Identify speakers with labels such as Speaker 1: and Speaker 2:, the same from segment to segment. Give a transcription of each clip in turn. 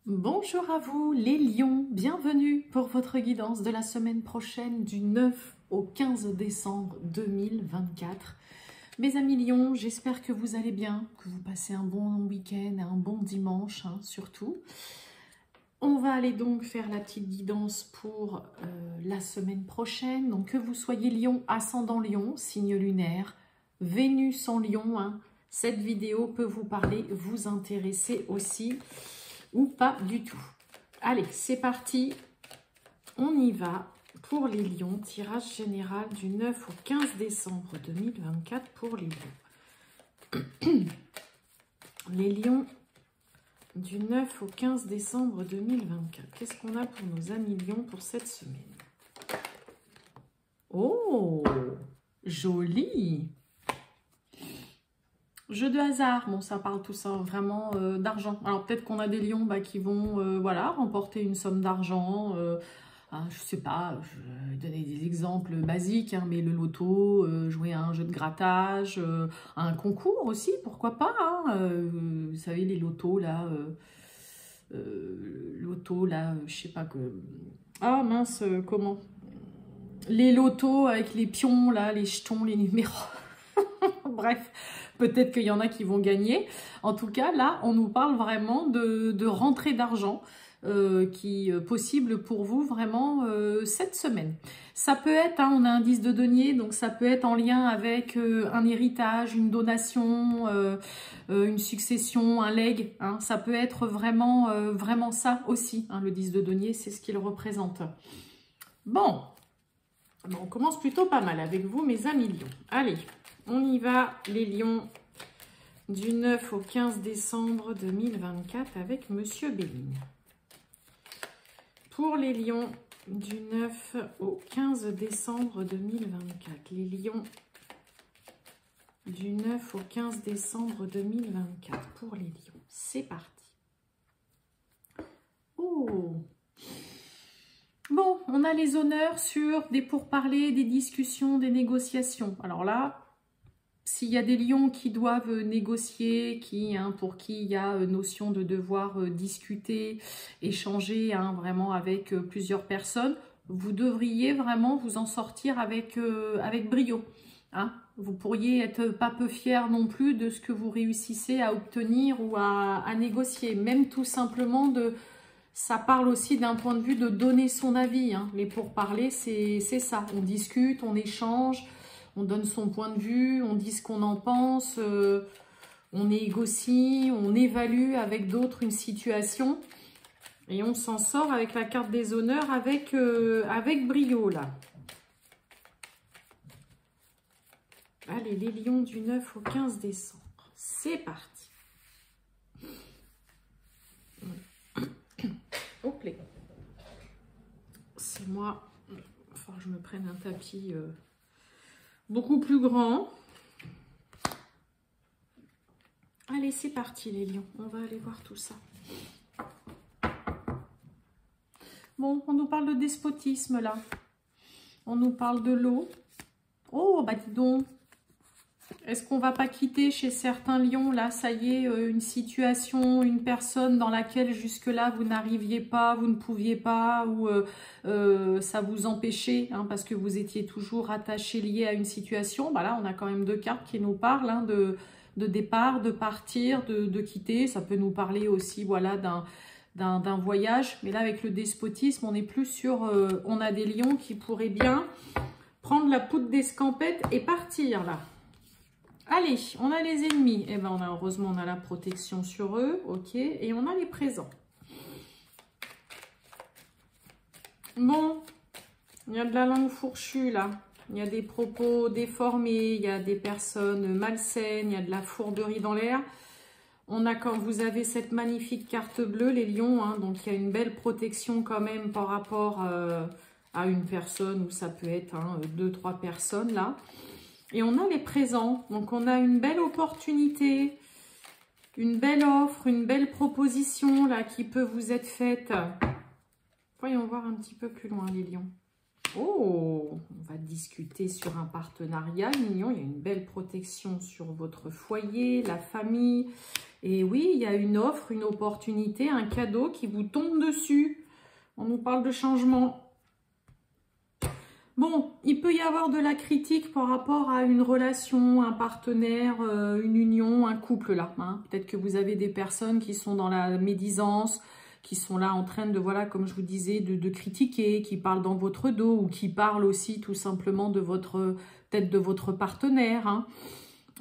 Speaker 1: Bonjour à vous les lions, bienvenue pour votre guidance de la semaine prochaine du 9 au 15 décembre 2024. Mes amis lions, j'espère que vous allez bien, que vous passez un bon week-end, un bon dimanche surtout. On va aller donc faire la petite guidance pour la semaine prochaine. Donc que vous soyez lion, ascendant lion, signe lunaire, Vénus en lion, cette vidéo peut vous parler, vous intéresser aussi ou pas du tout. Allez, c'est parti. On y va pour les lions. Tirage général du 9 au 15 décembre 2024 pour les lions. Les lions du 9 au 15 décembre 2024. Qu'est-ce qu'on a pour nos amis lions pour cette semaine? Oh, joli! Jeu de hasard, bon ça parle tout ça vraiment d'argent. Alors peut-être qu'on a des lions qui vont voilà, remporter une somme d'argent. Je sais pas, je vais donner des exemples basiques, mais le loto, jouer à un jeu de grattage, un concours aussi, pourquoi pas. Vous savez les lotos là, je sais pas que... Ah mince, comment? Les lotos avec les pions là, les jetons, les numéros. Bref, peut-être qu'il y en a qui vont gagner. En tout cas, là, on nous parle vraiment de rentrée d'argent qui est possible pour vous vraiment cette semaine. Ça peut être, on a un 10 de denier, donc ça peut être en lien avec un héritage, une donation, une succession, un legs. Ça peut être vraiment, vraiment ça aussi. Le 10 de denier, c'est ce qu'il représente. Bon, on commence plutôt pas mal avec vous, mes amis lions. Allez. On y va, les lions, du 9 au 15 décembre 2024 avec Monsieur Béline. Pour les lions, du 9 au 15 décembre 2024. Les lions, du 9 au 15 décembre 2024. Pour les lions, c'est parti. Oh! Bon, on a les honneurs sur des pourparlers, des discussions, des négociations. Alors là... S'il y a des lions qui doivent négocier, pour qui il y a notion de devoir discuter, échanger vraiment avec plusieurs personnes, vous devriez vraiment vous en sortir avec brio. Vous pourriez être pas peu fier non plus de ce que vous réussissez à obtenir ou à négocier. Même tout simplement ça parle aussi d'un point de vue de donner son avis. Les pourparlers, c'est ça. On discute, on échange. On donne son point de vue, on dit ce qu'on en pense, on négocie, on évalue avec d'autres une situation. Et on s'en sort avec la carte des honneurs avec brio, là. Allez, les lions du 9 au 15 décembre. C'est parti. Hop là. C'est moi. Il va falloir que je me prenne un tapis... beaucoup plus grand. Allez, c'est parti les lions. On va aller voir tout ça. Bon, on nous parle de despotisme là. On nous parle de l'eau. Oh, dis donc. Est-ce qu'on va pas quitter chez certains lions là, ça y est, une situation, une personne dans laquelle jusque-là vous n'arriviez pas, vous ne pouviez pas, ou ça vous empêchait, parce que vous étiez toujours attaché, lié à une situation. Là, on a quand même deux cartes qui nous parlent de départ, de partir, de quitter. Ça peut nous parler aussi, voilà, d'un voyage. Mais là, avec le despotisme, on est plus sur... on a des lions qui pourraient bien prendre la poudre d'escampette et partir, là. Allez, on a les ennemis. Heureusement, on a la protection sur eux. Ok. Et on a les présents. Bon, il y a de la langue fourchue, là. Il y a des propos déformés. Il y a des personnes malsaines. Il y a de la fourberie dans l'air. Quand vous avez cette magnifique carte bleue, les lions, donc il y a une belle protection quand même par rapport à une personne, ou ça peut être 2-3 personnes, là. Et on a les présents, donc on a une belle opportunité, une belle offre, une belle proposition là qui peut vous être faite. Voyons voir un petit peu plus loin les lions. Oh, on va discuter sur un partenariat mignon. Il y a une belle protection sur votre foyer, la famille. Et oui, il y a une offre, une opportunité, un cadeau qui vous tombe dessus. On nous parle de changement. Bon, il peut y avoir de la critique par rapport à une relation, un partenaire, une union, un couple là. Hein. Peut-être que vous avez des personnes qui sont dans la médisance, qui sont là en train de, voilà, comme je vous disais, de critiquer, qui parlent dans votre dos ou qui parlent aussi tout simplement de votre, peut-être de votre partenaire. Hein.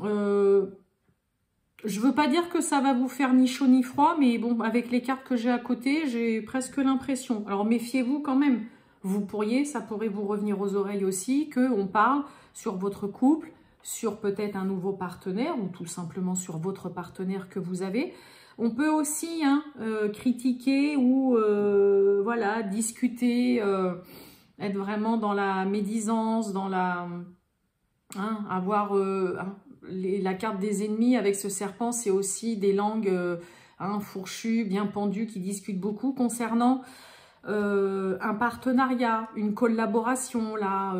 Speaker 1: Je veux pas dire que ça va vous faire ni chaud ni froid, mais bon, avec les cartes que j'ai à côté, j'ai presque l'impression. Alors méfiez-vous quand même. Vous pourriez, ça pourrait vous revenir aux oreilles aussi, qu'on parle sur votre couple, sur peut-être un nouveau partenaire ou tout simplement sur votre partenaire que vous avez. On peut aussi critiquer ou voilà, discuter, être vraiment dans la médisance, dans la... avoir la carte des ennemis avec ce serpent, c'est aussi des langues fourchues, bien pendues, qui discutent beaucoup concernant... un partenariat, une collaboration, là,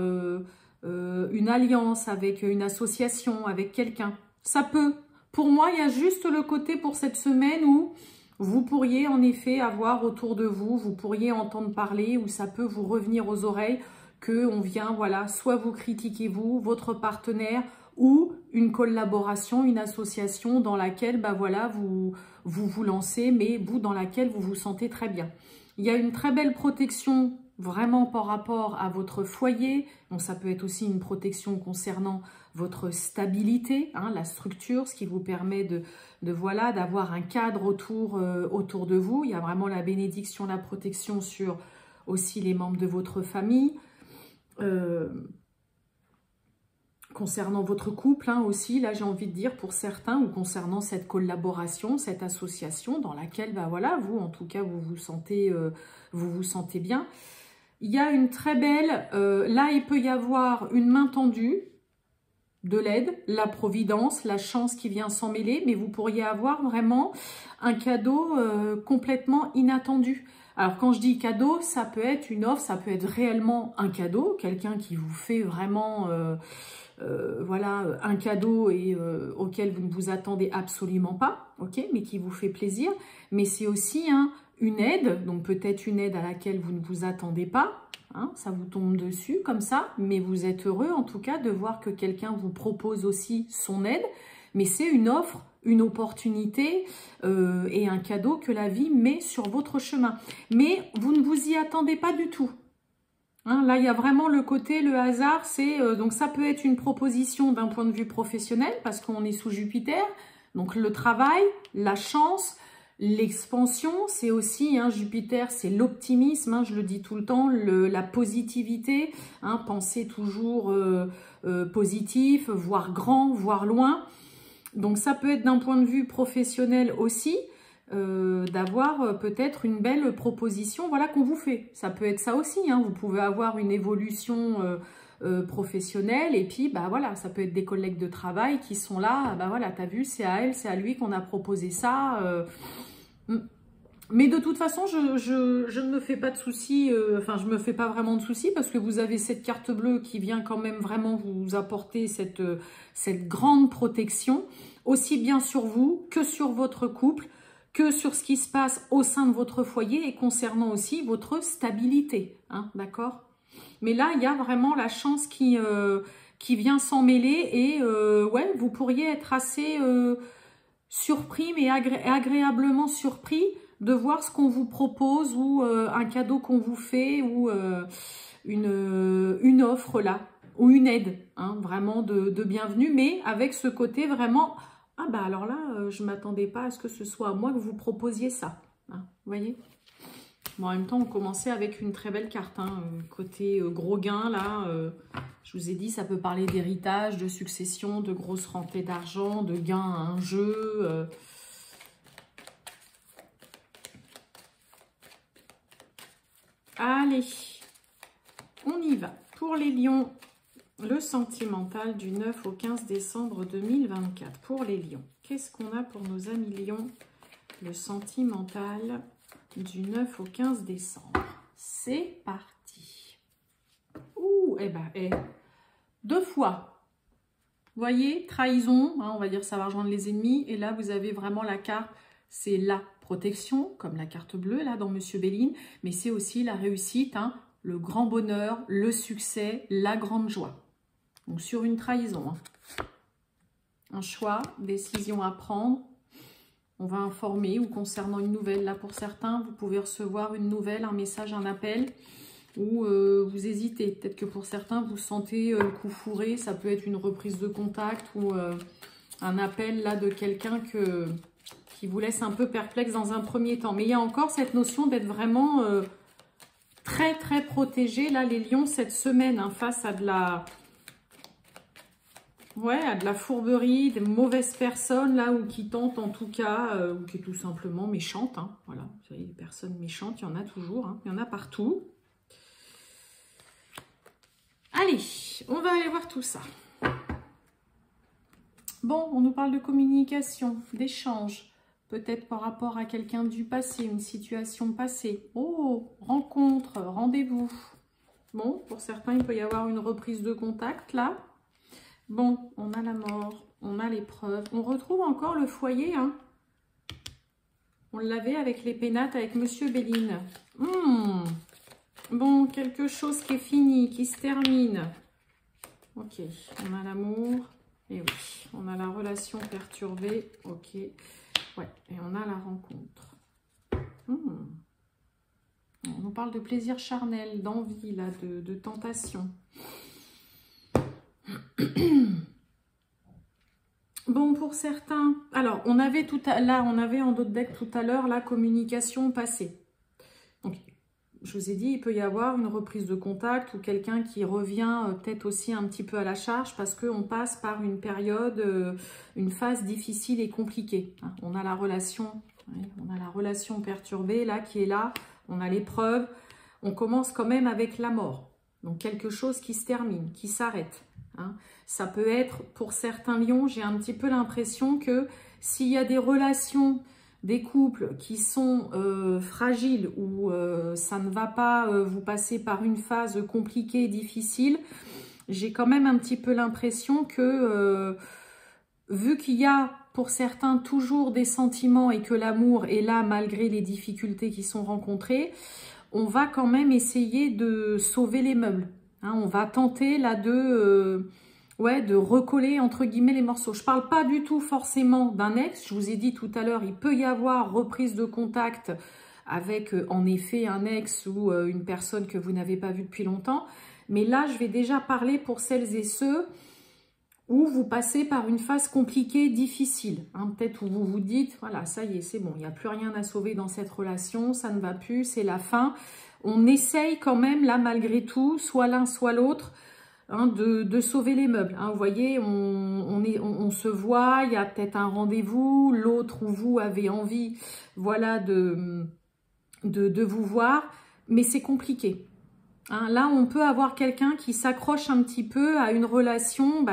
Speaker 1: une alliance avec une association, avec quelqu'un. Ça peut. Pour moi, il y a juste le côté pour cette semaine où vous pourriez en effet avoir autour de vous, vous pourriez entendre parler, où ça peut vous revenir aux oreilles, qu'on vient, voilà, soit vous critiquez vous, votre partenaire, ou une collaboration, une association dans laquelle, bah voilà, vous lancez, mais vous, dans laquelle vous vous sentez très bien. Il y a une très belle protection vraiment par rapport à votre foyer. Donc ça peut être aussi une protection concernant votre stabilité, la structure, ce qui vous permet voilà, d'avoir un cadre autour de vous. Il y a vraiment la bénédiction, la protection sur aussi les membres de votre famille. Concernant votre couple aussi, là j'ai envie de dire pour certains, ou concernant cette collaboration, cette association dans laquelle, bah voilà, vous en tout cas vous vous sentez bien. Il y a une très belle, là il peut y avoir une main tendue, de l'aide, la providence, la chance qui vient s'en mêler, mais vous pourriez avoir vraiment un cadeau complètement inattendu. Alors quand je dis cadeau, ça peut être une offre, ça peut être réellement un cadeau, quelqu'un qui vous fait vraiment... voilà, un cadeau et auquel vous ne vous attendez absolument pas, ok, mais qui vous fait plaisir. Mais c'est aussi une aide, donc peut-être une aide à laquelle vous ne vous attendez pas, ça vous tombe dessus comme ça, mais vous êtes heureux en tout cas de voir que quelqu'un vous propose aussi son aide, mais c'est une offre, une opportunité et un cadeau que la vie met sur votre chemin. Mais vous ne vous y attendez pas du tout. Là, il y a vraiment le côté, le hasard, c'est donc ça peut être une proposition d'un point de vue professionnel parce qu'on est sous Jupiter, donc le travail, la chance, l'expansion, c'est aussi, Jupiter, c'est l'optimisme, je le dis tout le temps, la positivité, penser toujours positif, voir grand, voir loin. Donc ça peut être d'un point de vue professionnel aussi, d'avoir peut-être une belle proposition, voilà, qu'on vous fait. Ça peut être ça aussi, vous pouvez avoir une évolution professionnelle et puis bah voilà, ça peut être des collègues de travail qui sont là, bah voilà, t'as vu, c'est à elle, c'est à lui qu'on a proposé ça. Mais de toute façon, je ne me fais pas de soucis, enfin je me fais pas vraiment de soucis parce que vous avez cette carte bleue qui vient quand même vraiment vous apporter cette grande protection, aussi bien sur vous que sur votre couple, que sur ce qui se passe au sein de votre foyer et concernant aussi votre stabilité, d'accord? Mais là, il y a vraiment la chance qui vient s'en mêler et ouais, vous pourriez être assez surpris, mais agréablement surpris de voir ce qu'on vous propose ou un cadeau qu'on vous fait ou une offre là, ou une aide, vraiment de bienvenue, mais avec ce côté vraiment... Ah bah alors là, je ne m'attendais pas à ce que ce soit à moi que vous proposiez ça. Vous voyez? Bon, en même temps, on commençait avec une très belle carte. Côté gros gain, là, je vous ai dit, ça peut parler d'héritage, de succession, de grosses rentrées d'argent, de gains à un jeu. Allez, on y va. Pour les lions... Le sentimental du 9 au 15 décembre 2024 pour les lions. Qu'est-ce qu'on a pour nos amis lions? Le sentimental du 9 au 15 décembre. C'est parti. Ouh, eh ben, 2 fois. Vous voyez, trahison, hein, on va dire ça va rejoindre les ennemis. Et là, vous avez vraiment la carte, c'est la protection, comme la carte bleue, là, dans Monsieur Béline. Mais c'est aussi la réussite, hein, le grand bonheur, le succès, la grande joie. Donc, sur une trahison. Hein. Un choix, décision à prendre. On va informer ou concernant une nouvelle. Là, pour certains, vous pouvez recevoir une nouvelle, un message, un appel. Ou vous hésitez. Peut-être que pour certains, vous sentez le coup fourré. Ça peut être une reprise de contact ou un appel là de quelqu'un qui vous laisse un peu perplexe dans un premier temps. Mais il y a encore cette notion d'être vraiment très, très protégé. Là, les lions, cette semaine, hein, face à de la... Ouais, à de la fourberie, des mauvaises personnes, là, ou qui tentent en tout cas, ou qui est tout simplement méchante. Hein, voilà, vous savez, les personnes méchantes, il y en a toujours. Hein, il y en a partout. Allez, on va aller voir tout ça. Bon, on nous parle de communication, d'échange, peut-être par rapport à quelqu'un du passé, une situation passée. Oh, rencontre, rendez-vous. Bon, pour certains, il peut y avoir une reprise de contact, là. Bon, on a la mort, on a l'épreuve. On retrouve encore le foyer, hein. On l'avait avec les pénates, avec Monsieur Béline. Bon, quelque chose qui est fini, qui se termine. Ok, on a l'amour. Et oui, on a la relation perturbée. Ok, ouais, et on a la rencontre. On nous parle de plaisir charnel, d'envie, là, de tentation. Bon, pour certains... Alors, on avait en d'autres decks tout à l'heure la communication passée. Donc, je vous ai dit, il peut y avoir une reprise de contact ou quelqu'un qui revient peut-être aussi un petit peu à la charge parce qu'on passe par une période, une phase difficile et compliquée. Hein. On a la relation perturbée là qui est là, on a l'épreuve, on commence quand même avec la mort. Donc quelque chose qui se termine, qui s'arrête. Hein. Ça peut être, pour certains lions, j'ai un petit peu l'impression que s'il y a des relations... des couples qui sont fragiles ou ça ne va pas, vous passer par une phase compliquée, difficile, j'ai quand même un petit peu l'impression que vu qu'il y a pour certains toujours des sentiments et que l'amour est là malgré les difficultés qui sont rencontrées, on va quand même essayer de sauver les meubles. Hein, on va tenter là de recoller entre guillemets les morceaux. Je ne parle pas du tout forcément d'un ex. Je vous ai dit tout à l'heure, il peut y avoir reprise de contact avec en effet un ex ou une personne que vous n'avez pas vue depuis longtemps. Mais là, je vais déjà parler pour celles et ceux où vous passez par une phase compliquée, difficile. Hein, peut-être où vous vous dites, voilà, ça y est, c'est bon, il n'y a plus rien à sauver dans cette relation, ça ne va plus, c'est la fin. On essaye quand même, là, malgré tout, soit l'un, soit l'autre, hein, de sauver les meubles. Hein. Vous voyez, on se voit, il y a peut-être un rendez-vous, l'autre ou vous avez envie, voilà, de vous voir, mais c'est compliqué. Hein, là, on peut avoir quelqu'un qui s'accroche un petit peu à une relation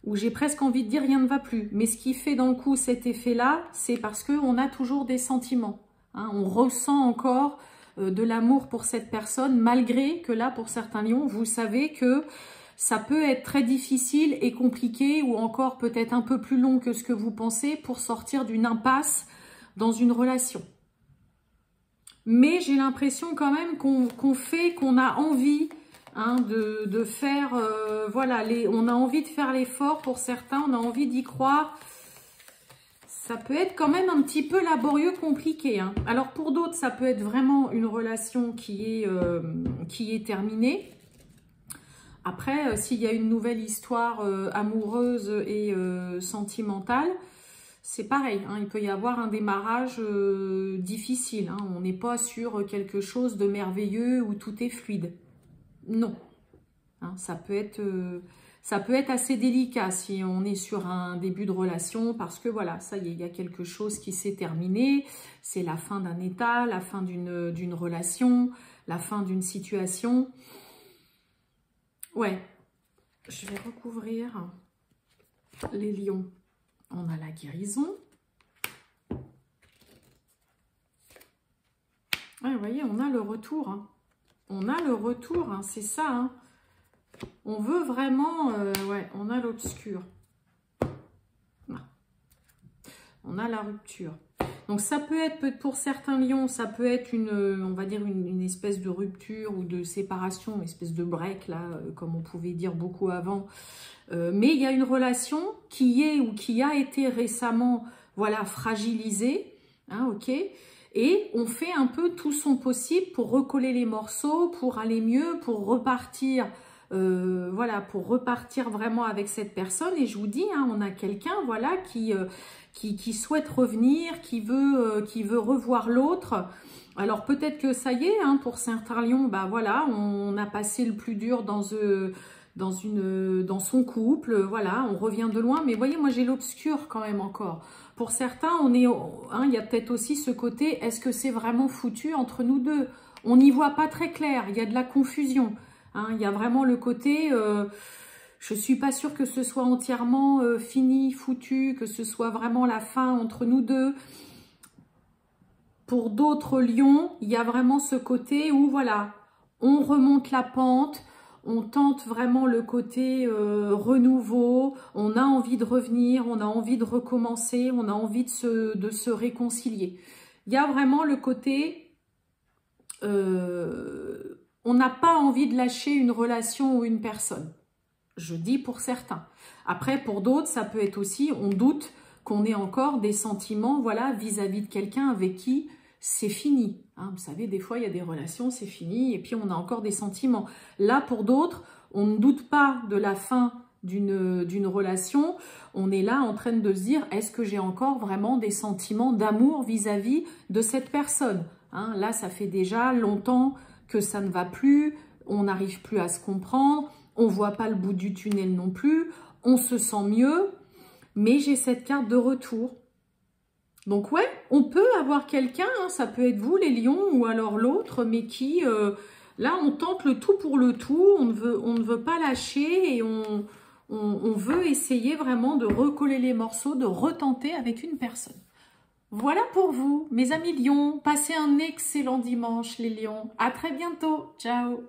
Speaker 1: où j'ai presque envie de dire rien ne va plus. Mais ce qui fait dans le coup cet effet-là, c'est parce qu'on a toujours des sentiments. Hein, on ressent encore de l'amour pour cette personne, malgré que là, pour certains lions, vous savez que ça peut être très difficile et compliqué ou encore peut-être un peu plus long que ce que vous pensez pour sortir d'une impasse dans une relation. Mais j'ai l'impression quand même qu'on a envie hein, de faire, voilà, on a envie de faire l'effort pour certains, on a envie d'y croire. Ça peut être quand même un petit peu laborieux, compliqué. Hein. Alors pour d'autres, ça peut être vraiment une relation qui est terminée. Après, s'il y a une nouvelle histoire amoureuse et sentimentale, c'est pareil, hein, il peut y avoir un démarrage difficile. Hein, on n'est pas sur quelque chose de merveilleux où tout est fluide. Non. Hein, ça peut être assez délicat si on est sur un début de relation parce que voilà, ça y est, il y a quelque chose qui s'est terminé. C'est la fin d'un état, la fin d'une relation, la fin d'une situation. Ouais, je vais recouvrir les lions. On a la guérison. Ouais, vous voyez, on a le retour. Hein. On a le retour, hein, c'est ça. Hein. On veut vraiment... ouais, on a l'obscur. On a la rupture. Donc ça peut être, pour certains lions, ça peut être on va dire une espèce de rupture ou de séparation, une espèce de break, là, comme on pouvait dire beaucoup avant. Mais il y a une relation qui est ou qui a été récemment, voilà, fragilisée, hein, ok. Et on fait un peu tout son possible pour recoller les morceaux, pour aller mieux, pour repartir, voilà, pour repartir vraiment avec cette personne. Et je vous dis, hein, on a quelqu'un, voilà, qui souhaite revenir, qui veut revoir l'autre. Alors peut-être que ça y est, hein, pour certains lions, bah voilà, on a passé le plus dur dans son couple, voilà, on revient de loin. Mais vous voyez, moi j'ai l'obscur quand même encore. Pour certains, il y a peut-être aussi ce côté, est-ce que c'est vraiment foutu entre nous deux? On n'y voit pas très clair, il y a de la confusion. Hein, il y a vraiment le côté... je ne suis pas sûre que ce soit entièrement fini, foutu, que ce soit vraiment la fin entre nous deux. Pour d'autres lions, il y a vraiment ce côté où, voilà, on remonte la pente, on tente vraiment le côté renouveau, on a envie de revenir, on a envie de recommencer, on a envie de se réconcilier. Il y a vraiment le côté... on n'a pas envie de lâcher une relation ou une personne. Je dis pour certains. Après, pour d'autres, ça peut être aussi, on doute qu'on ait encore des sentiments, voilà, vis-à-vis de quelqu'un avec qui c'est fini. Hein, vous savez, des fois, il y a des relations, c'est fini, et puis on a encore des sentiments. Là, pour d'autres, on ne doute pas de la fin d'une relation. On est là en train de se dire, est-ce que j'ai encore vraiment des sentiments d'amour vis-à-vis de cette personne? Hein, là, ça fait déjà longtemps que ça ne va plus, on n'arrive plus à se comprendre, on ne voit pas le bout du tunnel non plus, on se sent mieux, mais j'ai cette carte de retour. Donc ouais, on peut avoir quelqu'un, hein, ça peut être vous les lions ou alors l'autre, mais qui, là on tente le tout pour le tout, on ne veut pas lâcher et on veut essayer vraiment de recoller les morceaux, de retenter avec une personne. Voilà pour vous, mes amis lions, passez un excellent dimanche les lions, à très bientôt, ciao.